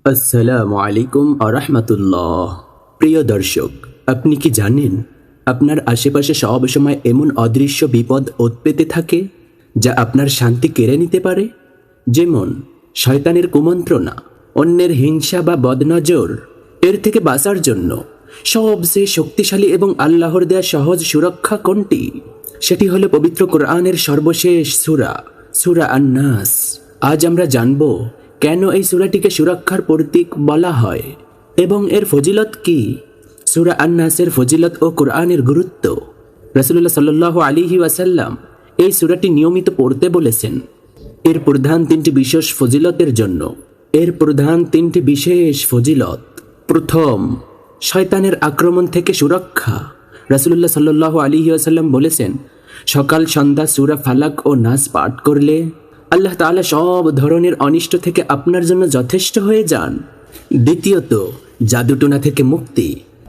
আসসালামু আলাইকুম আরহামাতুল্লাহ। প্রিয় দর্শক, আপনি কি জানেন আপনার আশেপাশে সব সময় এমন অদৃশ্য বিপদ ওত পেতে থাকে যা আপনার শান্তি কেড়ে নিতে পারে? যেমন শয়তানের কুমন্ত্রণা, অন্যের হিংসা বা বদনজর। এর থেকে বাঁচার জন্য সবচেয়ে শক্তিশালী এবং আল্লাহর দেয়া সহজ সুরক্ষা কোনটি? সেটি হলো পবিত্র কোরআনের সর্বশেষ সূরা, সূরা আন-নাস। আজ আমরা জানব কেন এই সূরাটিকে সুরক্ষার প্রতীক বলা হয় এবং এর ফজিলত কি। সূরা আন-নাসের ফজিলত ও কোরআনের গুরুত্ব। রাসূলুল্লাহ সাল্লাল্লাহু আলাইহি ওয়াসাল্লাম এই সূরাটি নিয়মিত পড়তে বলেছেন। এর প্রধান তিনটি বিশেষ ফজিলতের জন্য। প্রথম, শয়তানের আক্রমণ থেকে সুরক্ষা। রাসূলুল্লাহ সাল্লাল্লাহু আলাইহি ওয়াসাল্লাম বলেছেন, সকাল সন্ধ্যা সূরা ফালাক ও নাস পাঠ করলে আল্লাহ তাআলা সব ধরনের অনিষ্ট থেকে আপনার জন্য যথেষ্ট হয়ে যান। দ্বিতীয়ত, জাদুটোনা থেকে মুক্তি।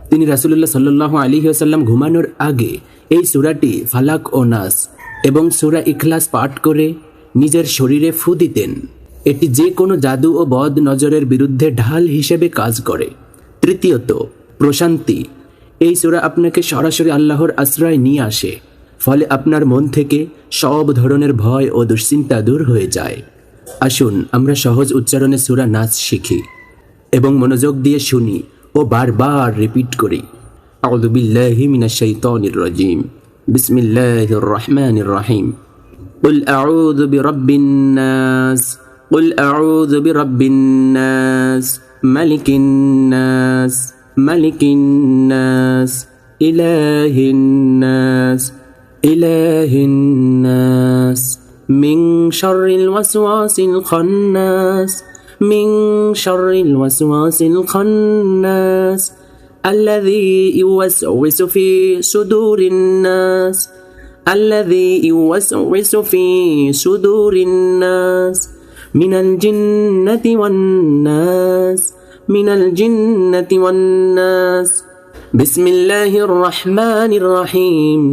তিনি রাসূলুল্লাহ সাল্লাল্লাহু আলাইহি ওয়াসাল্লাম ঘুমানোর আগে এই সূরাটি ফালাক ও নাস এবং সূরা ইখলাস পাঠ করে নিজের শরীরে ফু দিতেন। এটি যে কোনো জাদু ও বদ নজরের বিরুদ্ধে ঢাল হিসেবে কাজ করে। তৃতীয়ত, প্রশান্তি। এই সূরা আপনাকে সরাসরি আল্লাহর আশ্রয় নিয়ে আসে, ফলে আপনার মন থেকে সব ধরনের ভয় ও দুশ্চিন্তা দূর হয়ে যায়। আসুন আমরা সহজ উচ্চারণে সূরা নাস শিখি এবং মনোযোগ দিয়ে শুনি ও বারবার রিপিট করি। আউযু বিল্লাহি মিনাশ শাইতানির রাজিম। বিসমিল্লাহির রহমানির রহিম। কুল আউযু বিরাব্বিন নাস। কুল আউযু বিরাব্বিন নাস, মালিকিন নাস, মালিকিন নাস, ইলাহিন নাস, ইলাহিন নাস, মিন শাররিল ওয়াসওয়াসিল খান্নাস, মিন শাররিল ওয়াসওয়াসিল খান্নাস, আল্লাযী ইউওয়াসওয়িসু ফি সুদুরিন নাস, আল্লাযী ইউওয়াসওয়িসু ফি সুদুরিন নাস, মিনাল জিন্নাতি ওয়ান নাস, মিনাল জিন্নাতি ওয়ান নাস। বিসমিল্লাহির রহমানির রহিম।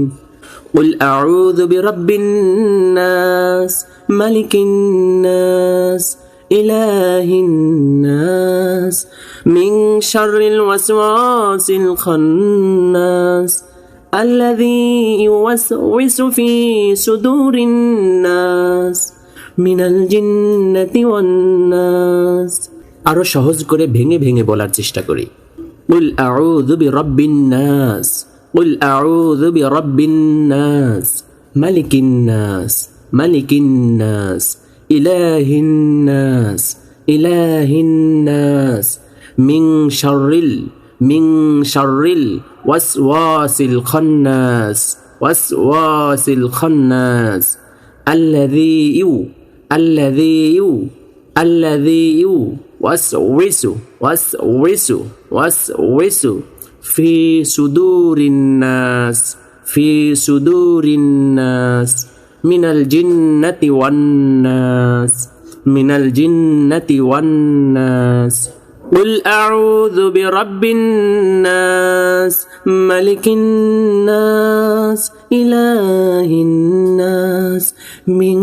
قل أعوذ برب الناس، ملك الناس، إله الناس، من شر الوسواس الخناس، الذي يوسوس في صدور الناس من الجنة والناس। আরো সহজ করে ভেঙে ভেঙে বলার চেষ্টা করি। قل أعوذ برب الناس، قل أعوذ برب الناس، ملك الناس، ملك الناس، إله الناس، إله الناس، من شر الوسواس الخناس، وسواس الخناس، الذي وسوس في صدور الناس، في صدور الناس، من الجنة والناس، من الجنة والناس। قل أعوذ برب الناس، ملك الناس، إله الناس، من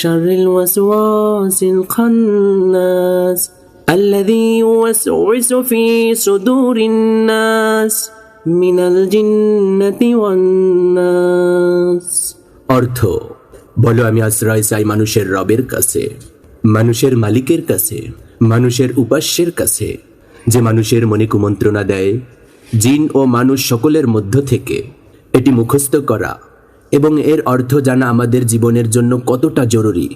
شر الوسواس الخناس، الذي يوسوس في صدور الناس من الجنة والناس। অর্থ, বলো আমি আশ্রয় চাই মানুষের রবের কাছে, মানুষের মালিকের কাছে, মানুষের উপাস্যের কাছে, যে মানুষের মনে কুমন্ত্রণা দেয়, জিন ও মানুষ সকলের মধ্য থেকে। এটি মুখস্থ করা এবং এর অর্থ জানা আমাদের জীবনের জন্য কতটা জরুরি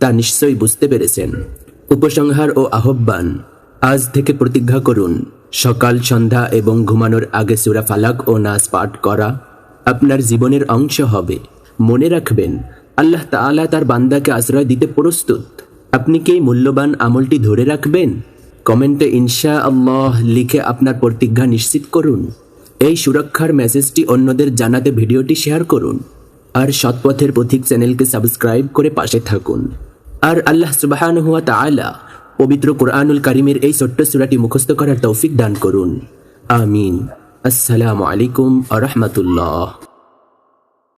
তা নিশ্চয়ই বুঝতে পেরেছেন। উপসংহার ও আহ্বান, আজ থেকে প্রতিজ্ঞা করুন, সকাল সন্ধ্যা এবং ঘুমানোর আগে সূরা ফালাক ও নাস পাঠ করা আপনার জীবনের অংশ হবে। মনে রাখবেন, আল্লাহ তাআলা তার বান্দাকে আশ্রয় দিতে প্রস্তুত। আপনি কি এই মূল্যবান আমলটি ধরে রাখবেন? কমেন্টে ইনশাআল্লাহ লিখে আপনার প্রতিজ্ঞা নিশ্চিত করুন। এই সুরক্ষার মেসেজটি অন্যদের জানাতে ভিডিওটি শেয়ার করুন আর সৎপথের পথিক চ্যানেলকে সাবস্ক্রাইব করে পাশে থাকুন। আর আল্লাহ সুবহানাহু ওয়া তাআলা পবিত্র কোরআনুল কারীমের এই ছোট্ট সূরাটি মুখস্থ করার তৌফিক দান করুন। আমিন। আসসালামু আলাইকুম ওয়া রাহমাতুল্লাহ।